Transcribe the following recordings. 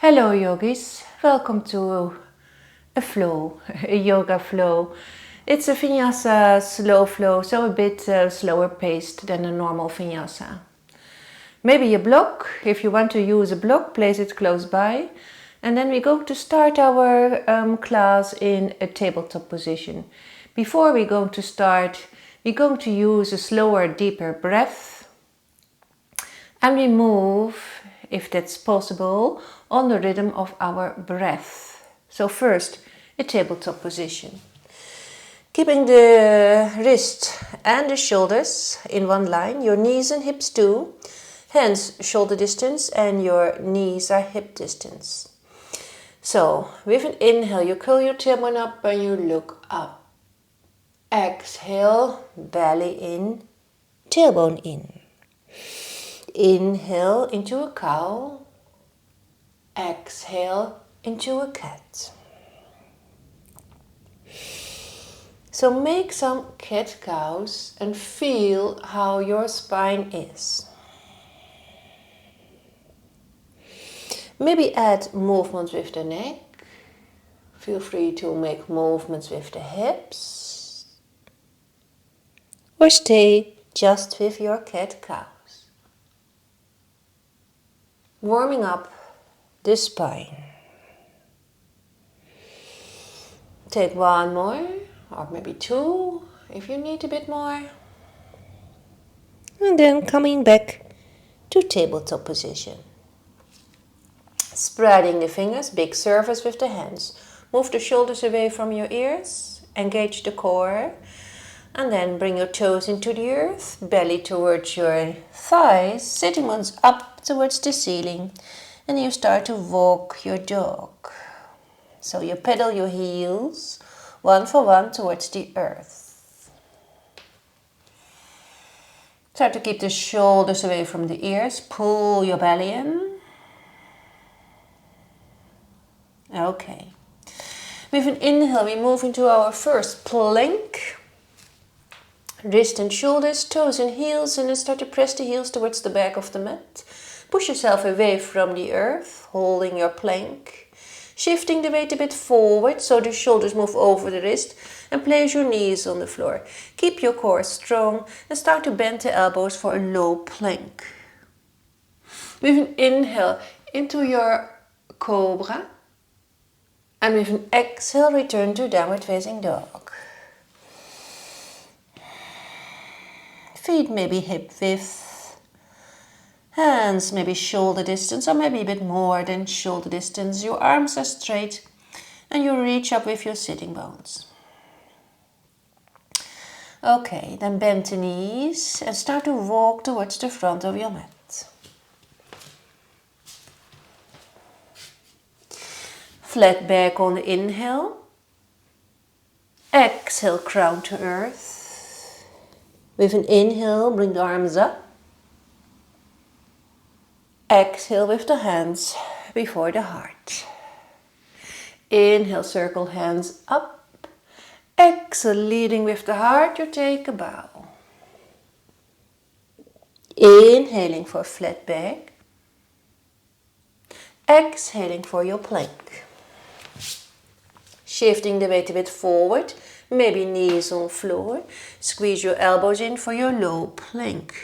Hello yogis, welcome to a flow, a yoga flow. It's a Vinyasa Slow Flow, so a bit slower paced than a normal Vinyasa. Maybe a block, if you want to use a block, place it close by. And then we go to start our class in a tabletop position. Before we go to start, we're going to use a slower, deeper breath. And we move, if that's possible, on the rhythm of our breath. So first, a tabletop position. Keeping the wrist and the shoulders in one line, your knees and hips too. Hands shoulder distance and your knees are hip distance. So, with an inhale, you curl your tailbone up and you look up. Exhale, belly in, tailbone in. Inhale into a cow. Exhale into a cat. So make some cat-cows and feel how your spine is. Maybe add movements with the neck. Feel free to make movements with the hips. Or stay just with your cat-cows. Warming up the spine. Take one more, or maybe two, if you need a bit more. And then coming back to tabletop position. Spreading the fingers, big surface with the hands. Move the shoulders away from your ears, engage the core. And then bring your toes into the earth, belly towards your thighs, sitting bones up towards the ceiling. And you start to walk your dog. So you pedal your heels, one for one towards the earth. Try to keep the shoulders away from the ears, pull your belly in. Okay. With an inhale, we move into our first plank. Wrist and shoulders, toes and heels, and then start to press the heels towards the back of the mat. Push yourself away from the earth, holding your plank. Shifting the weight a bit forward so the shoulders move over the wrist and place your knees on the floor. Keep your core strong and start to bend the elbows for a low plank. With an inhale into your cobra. And with an exhale, return to downward facing dog. Feet maybe hip width. Hands maybe shoulder distance or maybe a bit more than shoulder distance. Your arms are straight and you reach up with your sitting bones. Okay, then bend the knees and start to walk towards the front of your mat. Flat back on the inhale. Exhale, crown to earth. With an inhale, bring the arms up. Exhale with the hands before the heart. Inhale, circle hands up. Exhale, leading with the heart, you take a bow. Inhaling for flat back. Exhaling for your plank. Shifting the weight a bit forward, maybe knees on floor. Squeeze your elbows in for your low plank.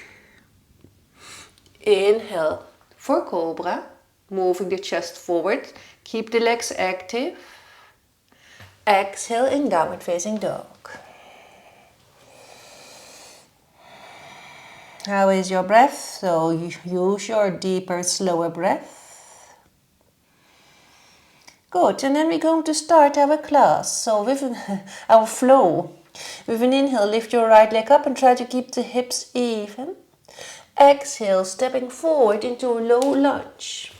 Inhale for cobra, moving the chest forward. Keep the legs active. Exhale in downward facing dog. How is your breath? So you use your deeper, slower breath. Good, and then we're going to start our class. So with our flow. With an inhale, lift your right leg up and try to keep the hips even. Exhale, stepping forward into a low lunge.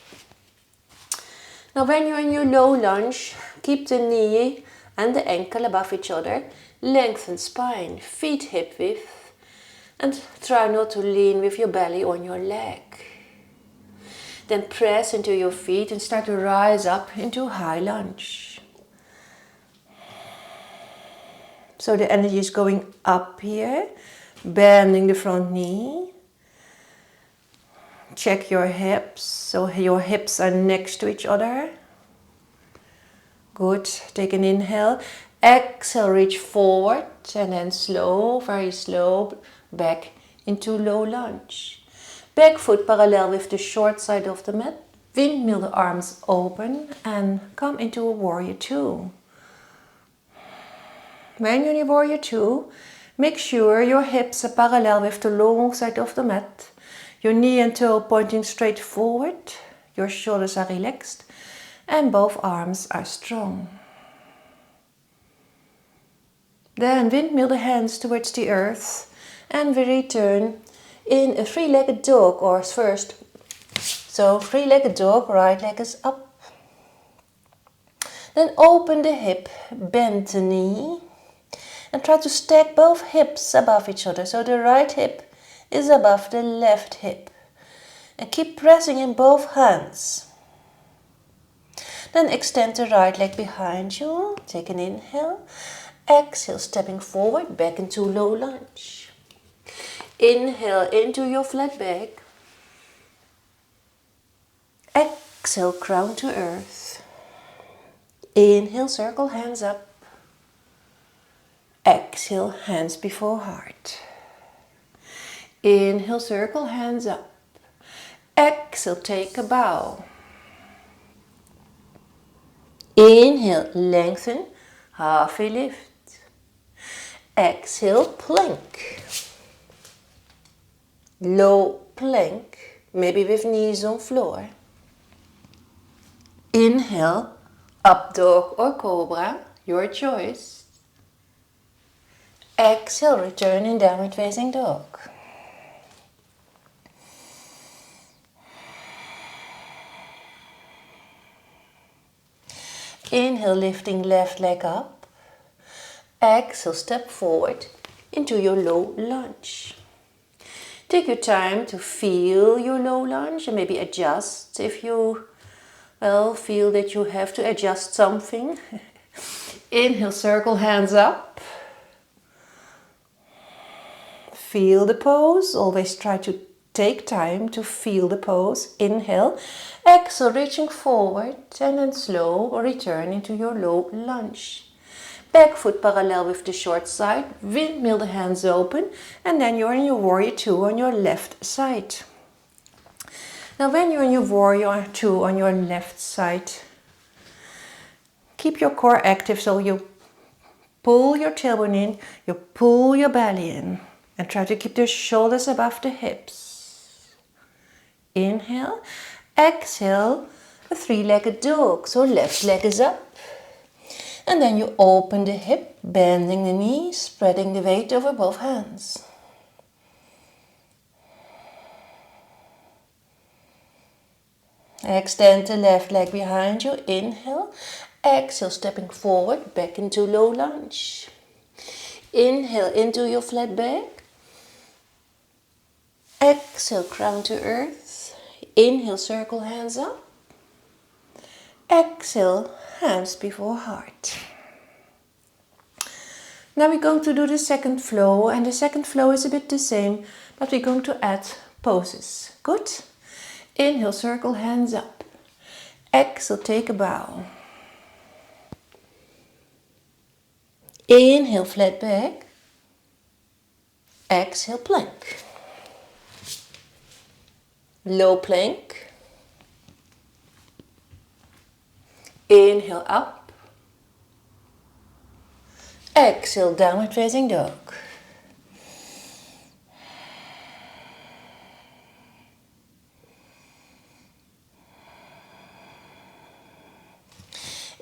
Now when you're in your low lunge, keep the knee and the ankle above each other. Lengthen spine, feet hip width. And try not to lean with your belly on your leg. Then press into your feet and start to rise up into high lunge. So the energy is going up here, bending the front knee. Check your hips, so your hips are next to each other. Good. Take an inhale. Exhale, reach forward and then slow, very slow, back into low lunge. Back foot parallel with the short side of the mat. Windmill the arms open and come into a warrior two. When you're in warrior two, make sure your hips are parallel with the long side of the mat. Your knee and toe pointing straight forward. Your shoulders are relaxed and both arms are strong. Then windmill the hands towards the earth and we return in a three-legged dog or first. So three-legged dog, right leg is up. Then open the hip, bend the knee and try to stack both hips above each other. So the right hip is above the left hip. And keep pressing in both hands. Then extend the right leg behind you. Take an inhale. Exhale, stepping forward, back into low lunge. Inhale into your flat back. Exhale, crown to earth. Inhale, circle hands up. Exhale, hands before heart. Inhale, circle hands up. Exhale, take a bow. Inhale, lengthen, halfway lift. Exhale, plank. Low plank, maybe with knees on floor. Inhale, up dog or cobra, your choice. Exhale, return in downward facing dog. Inhale, lifting left leg up. Exhale, step forward into your low lunge. Take your time to feel your low lunge and maybe adjust if you feel that you have to adjust something. Inhale, circle hands up. Feel the pose. Always try to take time to feel the pose. Inhale. Exhale, reaching forward and then slow return into your low lunge. Back foot parallel with the short side. Windmill the hands open and then you're in your warrior two on your left side. Now when you're in your warrior two on your left side, keep your core active, so you pull your tailbone in, you pull your belly in and try to keep the shoulders above the hips. Inhale, exhale, a three-legged dog, so left leg is up. And then you open the hip, bending the knee, spreading the weight over both hands. Extend the left leg behind you. Inhale. Exhale, stepping forward, back into low lunge. Inhale into your flat back. Exhale, crown to earth. Inhale, circle hands up. Exhale, hands before heart. Now we're going to do the second flow, and the second flow is a bit the same, but we're going to add poses. Good? Inhale, circle hands up. Exhale, take a bow. Inhale, flat back. Exhale, plank. Low plank. Inhale, up. Exhale, downward facing dog.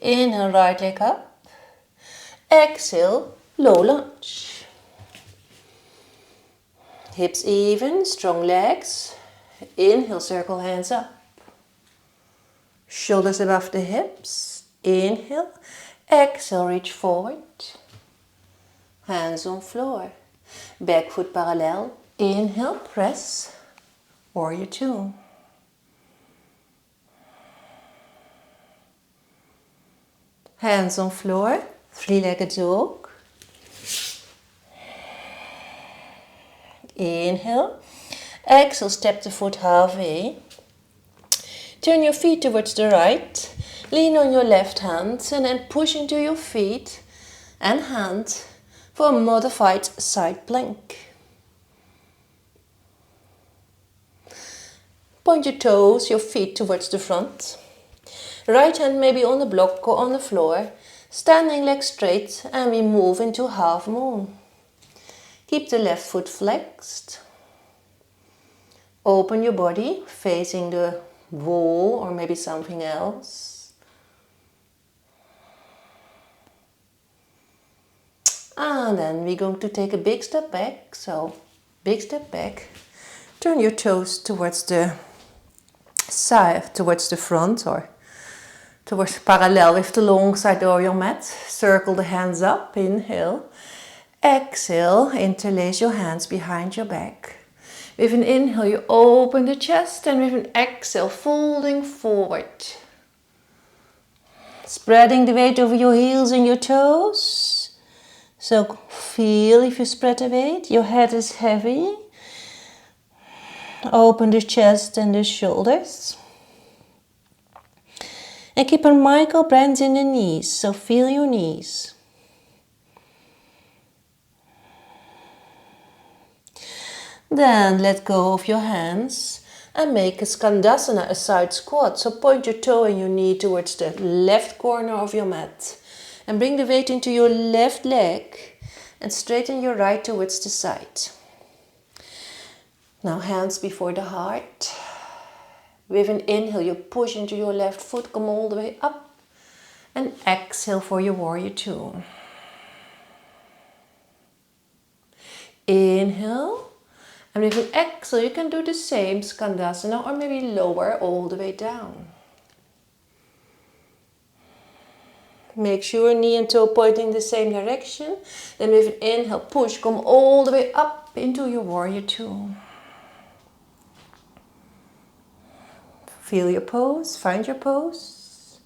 Inhale, right leg up. Exhale, low lunge. Hips even, strong legs. Inhale, circle hands up. Shoulders above the hips. Inhale. Exhale, reach forward. Hands on floor. Back foot parallel. Inhale, press. Warrior two. Hands on floor. Three-legged dog. Inhale. Exhale, step the foot halfway. Turn your feet towards the right. Lean on your left hand and then push into your feet and hand for a modified side plank. Point your toes, your feet towards the front. Right hand maybe on the block or on the floor. Standing legs straight, and we move into half moon. Keep the left foot flexed. Open your body facing the wall or maybe something else. And then we're going to take a big step back. So, big step back. Turn your toes towards the side, towards the front, or towards parallel with the long side of your mat. Circle the hands up, inhale. Exhale, interlace your hands behind your back. With an inhale, you open the chest, and with an exhale, folding forward. Spreading the weight over your heels and your toes. So feel if you spread the weight, your head is heavy. Open the chest and the shoulders. And keep a micro bend in the knees, so feel your knees. Then let go of your hands and make a skandasana, a side squat. So point your toe and your knee towards the left corner of your mat. And bring the weight into your left leg and straighten your right towards the side. Now hands before the heart. With an inhale, you push into your left foot, come all the way up. And exhale for your warrior two. Inhale. And with an exhale, you can do the same skandasana or maybe lower all the way down. Make sure knee and toe pointing the same direction. Then with an inhale, push, come all the way up into your warrior two. Feel your pose, find your pose.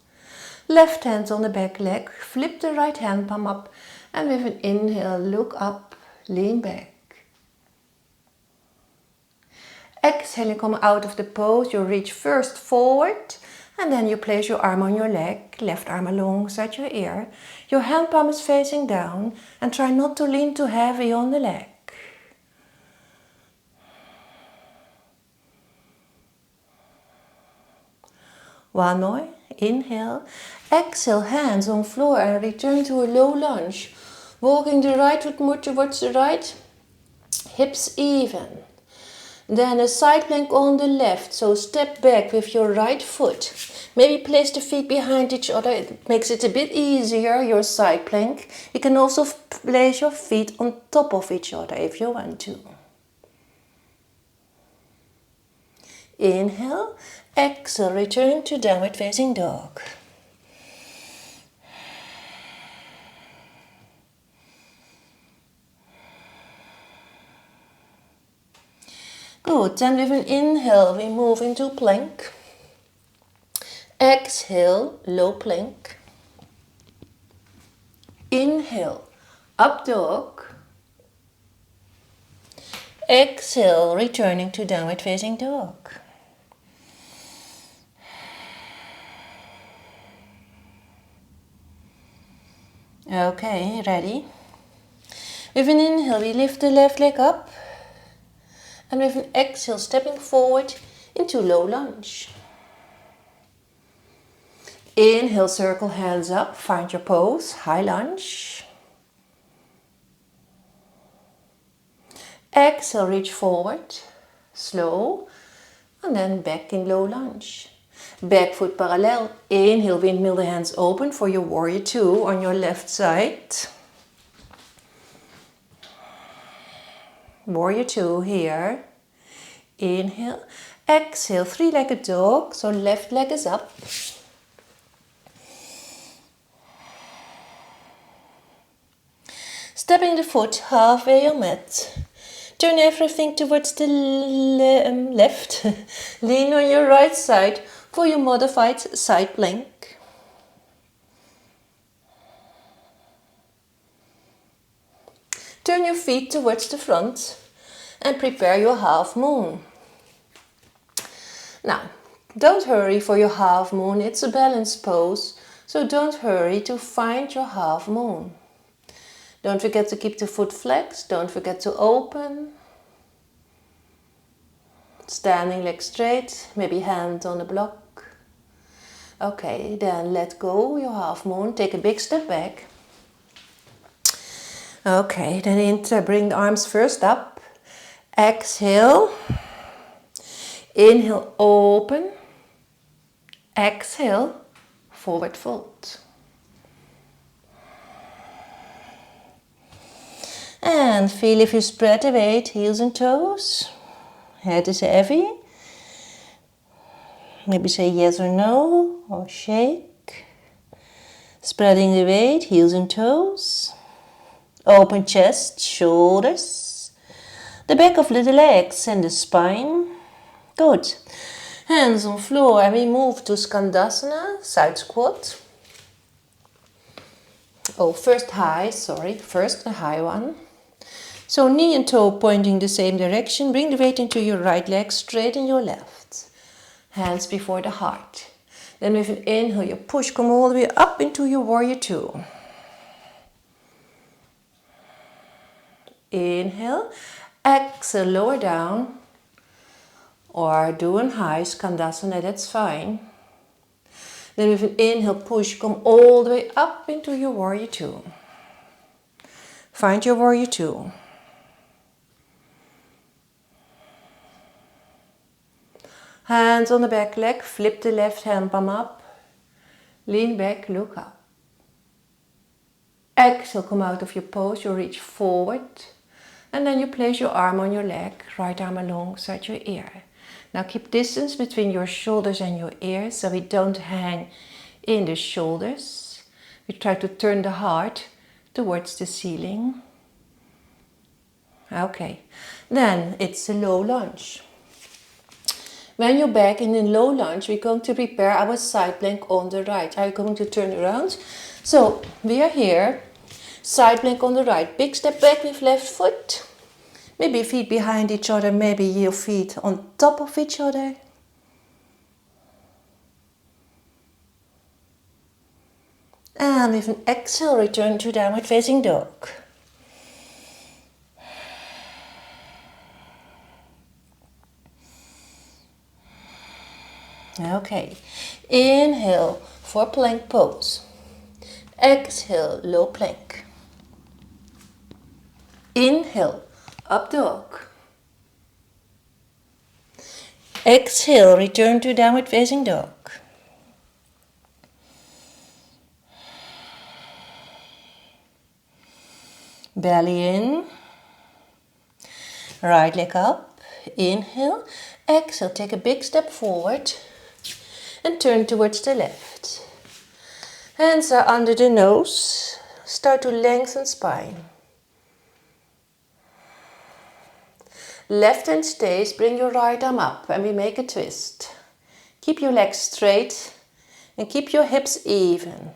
Left hand on the back leg, flip the right hand palm up, and with an inhale, look up, lean back. Exhale, you come out of the pose, you reach first forward, and then you place your arm on your leg, left arm alongside your ear. Your hand palm is facing down, and try not to lean too heavy on the leg. One more, inhale, exhale, hands on floor and return to a low lunge. Walking the right foot more towards the right, hips even. Then a side plank on the left, so step back with your right foot. Maybe place the feet behind each other, it makes it a bit easier, your side plank. You can also place your feet on top of each other if you want to. Inhale, exhale, return to downward facing dog. Good, then with an inhale we move into plank. Exhale, low plank. Inhale, up dog. Exhale, returning to downward facing dog. Okay, ready? With an inhale, we lift the left leg up. And with an exhale, stepping forward into low lunge. Inhale, circle hands up, find your pose, high lunge. Exhale, reach forward, slow, and then back in low lunge. Back foot parallel. Inhale, windmill the hands open for your warrior two on your left side. Warrior two here. Inhale. Exhale, three-legged dog. So left leg is up. Stepping the foot halfway on mat. Turn everything towards the left. Lean on your right side for your modified side plank. Turn your feet towards the front and prepare your half moon. Now, don't hurry for your half moon. It's a balanced pose, so don't hurry to find your half moon. Don't forget to keep the foot flexed. Don't forget to open. Standing leg straight, maybe hand on the block. Okay, then let go your half moon. Take a big step back. Okay, then bring the arms first up. Exhale. Inhale, open. Exhale, forward fold. And feel if you spread the weight, heels and toes. Head is heavy. Maybe say yes or no, or shake. Spreading the weight, heels and toes. Open chest, shoulders. The back of the legs and the spine. Good. Hands on floor and we move to Skandasana, side squat. Oh, first a high one. So knee and toe pointing the same direction. Bring the weight into your right leg, straighten your left. Hands before the heart. Then with an inhale, you push, come all the way up into your warrior two. Inhale, exhale, lower down. Or do an high Skandasana, that's fine. Then with an inhale, push, come all the way up into your warrior two. Find your warrior two. Hands on the back leg, flip the left hand palm up. Lean back, look up. Exhale, come out of your pose, you reach forward. And then you place your arm on your leg, right arm alongside your ear. Now keep distance between your shoulders and your ears, so we don't hang in the shoulders. We try to turn the heart towards the ceiling. Okay, then it's a low lunge. When you're back in the low lunge, we're going to prepare our side plank on the right. Are you going to turn around? So we are here, side plank on the right. Big step back with left foot. Maybe feet behind each other, maybe your feet on top of each other. And with an exhale, return to downward facing dog. Okay, inhale for plank pose. Exhale, low plank. Inhale, up dog. Exhale, return to downward facing dog. Belly in. Right leg up. Inhale. Exhale, take a big step forward and turn towards the left. Hands are under the nose. Start to lengthen spine. Left hand stays, bring your right arm up and we make a twist. Keep your legs straight and keep your hips even.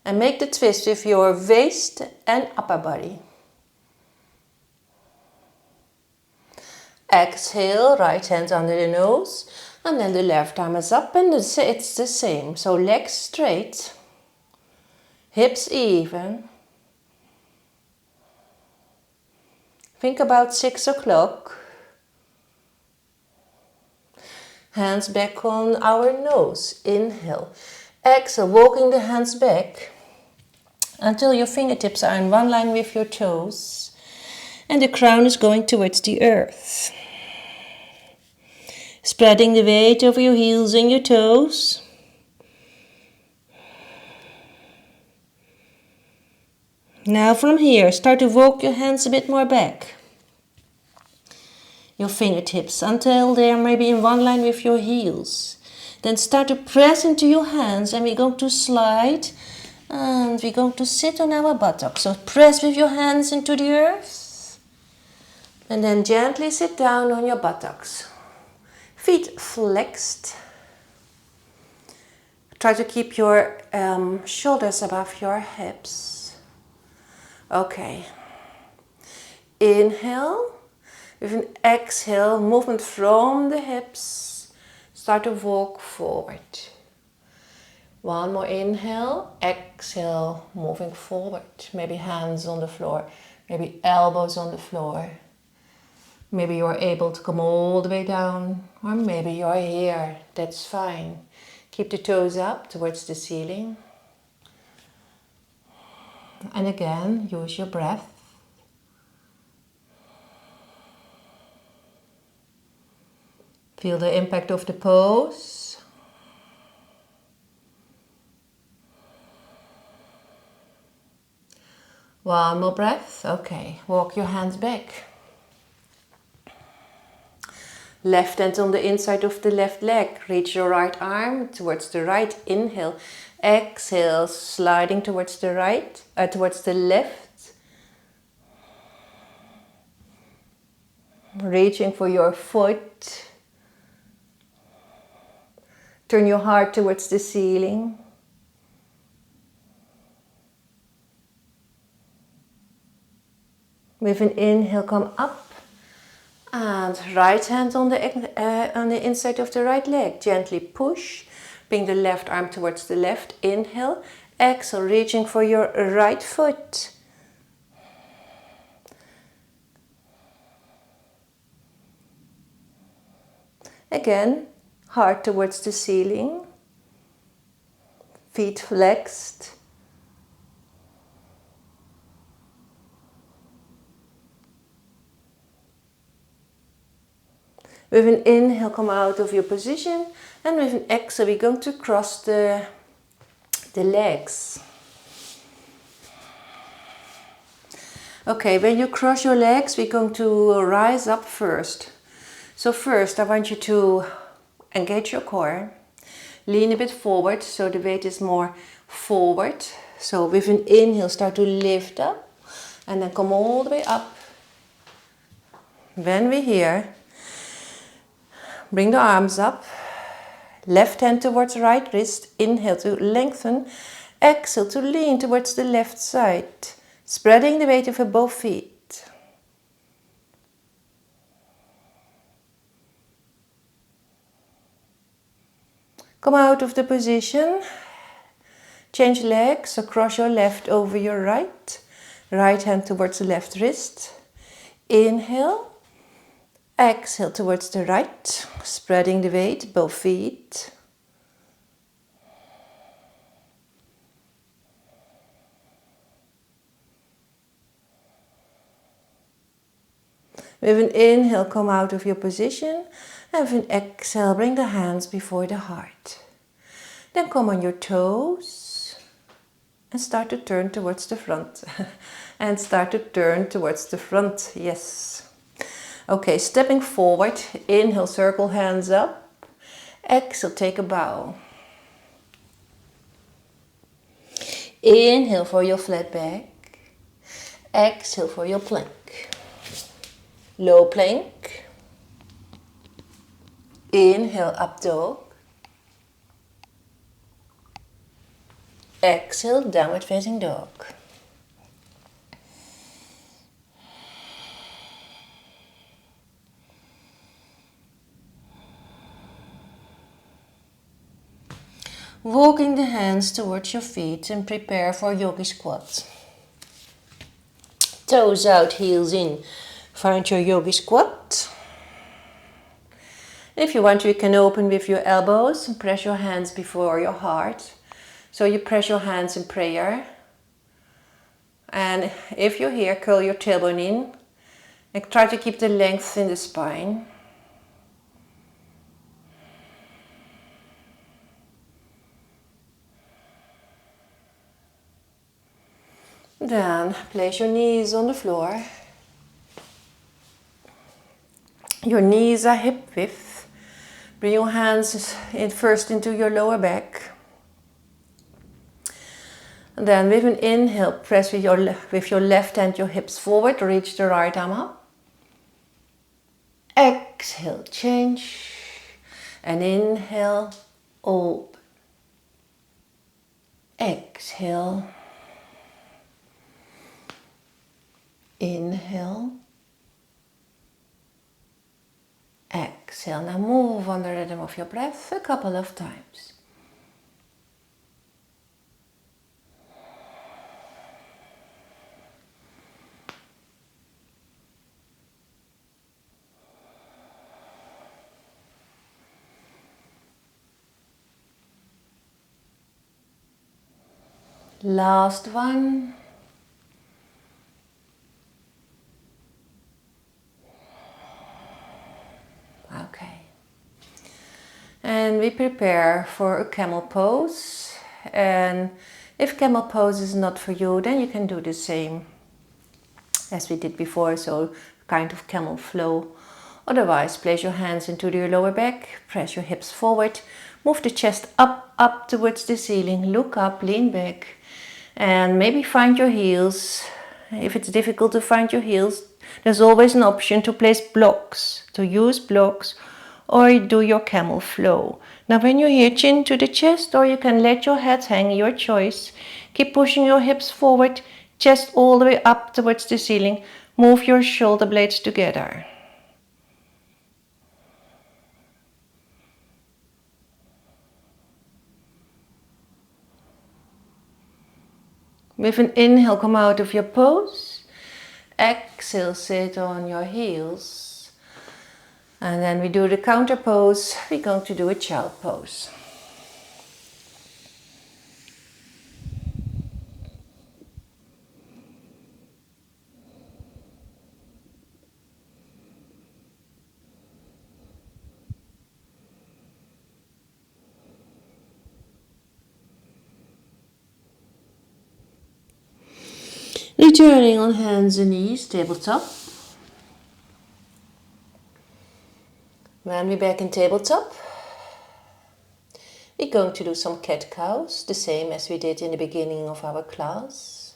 And make the twist with your waist and upper body. Exhale, right hand under the nose and then the left arm is up and it's the same. So legs straight, hips even. Think about 6 o'clock. Hands back on our nose. Inhale. Exhale, walking the hands back until your fingertips are in one line with your toes. And the crown is going towards the earth. Spreading the weight over your heels and your toes. Now from here, start to walk your hands a bit more back. Your fingertips until they are maybe in one line with your heels. Then start to press into your hands and we're going to slide and we're going to sit on our buttocks. So press with your hands into the earth and then gently sit down on your buttocks. Feet flexed. Try to keep your shoulders above your hips. Okay, inhale, with an exhale, movement from the hips start to walk forward. One more inhale, exhale, moving forward. Maybe hands on the floor, maybe elbows on the floor. Maybe you're able to come all the way down, or maybe you're here, that's fine. Keep the toes up towards the ceiling. And again, use your breath. Feel the impact of the pose. One more breath. Okay, walk your hands back. Left hand on the inside of the left leg. Reach your right arm towards the right. Inhale. Exhale, sliding towards the right, towards the left. Reaching for your foot. Turn your heart towards the ceiling. With an inhale, come up. And right hand on the inside of the right leg. Gently push. Bring the left arm towards the left. Inhale. Exhale, reaching for your right foot. Again, heart towards the ceiling. Feet flexed. With an inhale, come out of your position, and with an exhale, we're going to cross the legs. Okay, when you cross your legs, we're going to rise up first. So first, I want you to engage your core, lean a bit forward, so the weight is more forward. So with an inhale, start to lift up, and then come all the way up. When we're here, bring the arms up, left hand towards right wrist, inhale to lengthen, exhale to lean towards the left side, spreading the weight over both feet. Come out of the position, change legs, so cross your left over your right, right hand towards the left wrist, inhale. Exhale towards the right, spreading the weight, both feet. With an inhale, come out of your position. And with an exhale, bring the hands before the heart. Then come on your toes and start to turn towards the front. And start to turn towards the front, yes. Okay, stepping forward, inhale, circle hands up. Exhale, take a bow. Inhale for your flat back. Exhale for your plank. Low plank. Inhale, up dog. Exhale, downward facing dog. Walking the hands towards your feet and prepare for Yogi squat. Toes out, heels in. Find your Yogi squat. If you want, you can open with your elbows and press your hands before your heart. So you press your hands in prayer. And if you're here, curl your tailbone in and try to keep the length in the spine. Then place your knees on the floor. Your knees are hip width. Bring your hands first into your lower back. And then with an inhale, press with your left hand your hips forward. Reach the right arm up. Exhale, change. And inhale, open. Exhale. Inhale. Exhale. exhale. Now move on the rhythm of your breath a couple of times. Last one. Okay. And we prepare for a camel pose. And if camel pose is not for you, then you can do the same as we did before, so kind of camel flow. Otherwise, place your hands into your lower back, press your hips forward, move the chest up towards the ceiling, look up, lean back, and maybe find your heels. If it's difficult to find your heels, there's always an option to place blocks, to use blocks, or do your camel flow. Now when you're here, chin to the chest, or you can let your head hang, your choice. Keep pushing your hips forward, chest all the way up towards the ceiling. Move your shoulder blades together. With an inhale, come out of your pose. Exhale, sit on your heels. And then we do the counter pose. We're going to do a child pose. Returning on hands and knees, tabletop. When we're back in tabletop, we're going to do some cat-cows, the same as we did in the beginning of our class.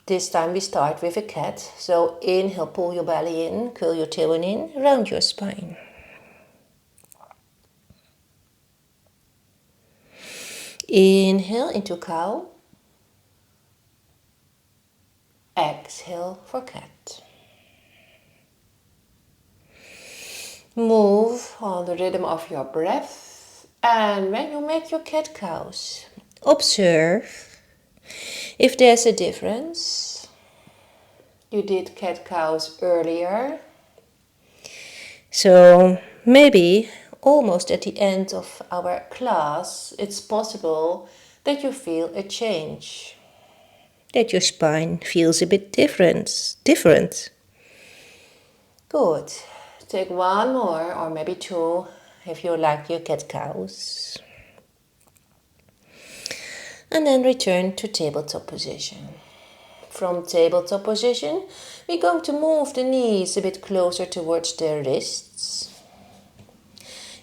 This time we start with a cat. So inhale, pull your belly in, curl your tailbone in, round your spine. Inhale into cow. Exhale for cat. Move on the rhythm of your breath. And when you make your cat-cows, observe if there's a difference. You did cat-cows earlier. So maybe almost at the end of our class, it's possible that you feel a change. That your spine feels a bit different. Good. Take one more or maybe two if you like your cat-cows. And then return to tabletop position. From tabletop position, we're going to move the knees a bit closer towards the wrists.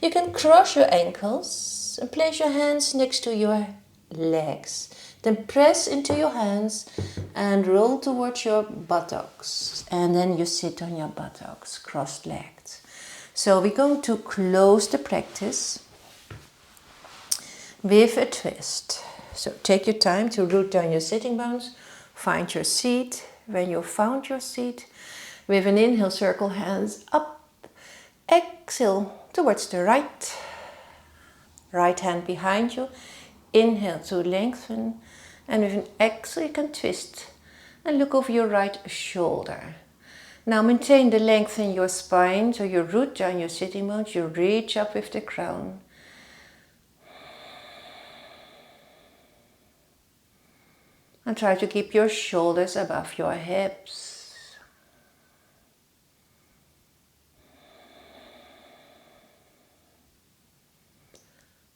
You can cross your ankles and place your hands next to your legs. Then press into your hands and roll towards your buttocks. And then you sit on your buttocks, cross-legged. So we're going to close the practice with a twist. So take your time to root down your sitting bones. Find your seat. When you've found your seat, with an inhale, circle hands up. Exhale towards the right. Right hand behind you. Inhale to lengthen. And with an exhale, you can twist and look over your right shoulder. Now maintain the length in your spine. So you root down your sitting bones. You reach up with the crown. And try to keep your shoulders above your hips.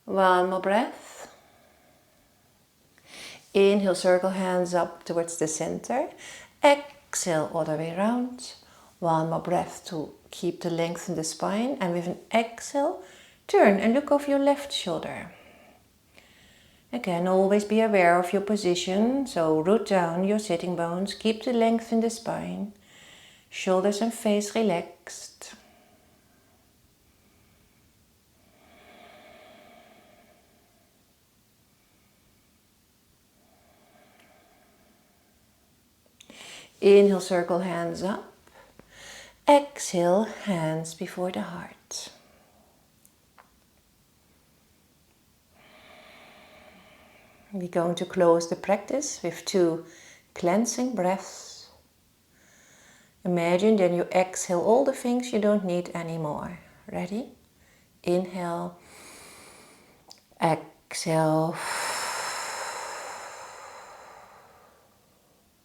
One more breath. Inhale, circle hands up towards the center. Exhale all the way around. One more breath to keep the length in the spine. And with an exhale, turn and look over your left shoulder. Again, always be aware of your position. So root down your sitting bones. Keep the length in the spine. Shoulders and face relaxed. Inhale, circle hands up. Exhale, hands before the heart. We're going to close the practice with 2 cleansing breaths. Imagine then you exhale all the things you don't need anymore. Ready? Inhale. Exhale.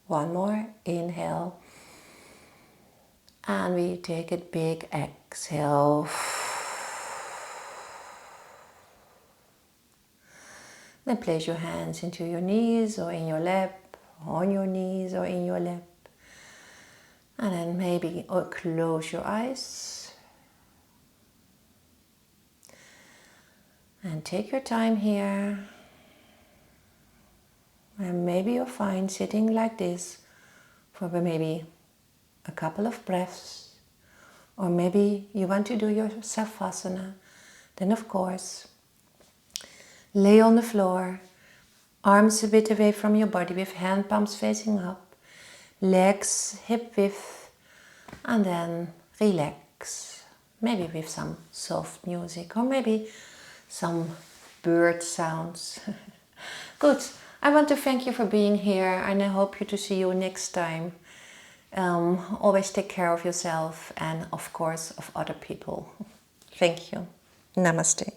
One more. Inhale. And we take a big exhale. Then place your hands into your knees or in your lap, on your knees or in your lap. And then maybe close your eyes. And take your time here. And maybe you're fine sitting like this for maybe a couple of breaths. Or maybe you want to do your savasana. Then of course, lay on the floor, arms a bit away from your body with hand palms facing up, legs hip width, and then relax. Maybe with some soft music or maybe some bird sounds. Good. I want to thank you for being here and I hope to see you next time. Always take care of yourself and of course of other people. Thank you. Namaste.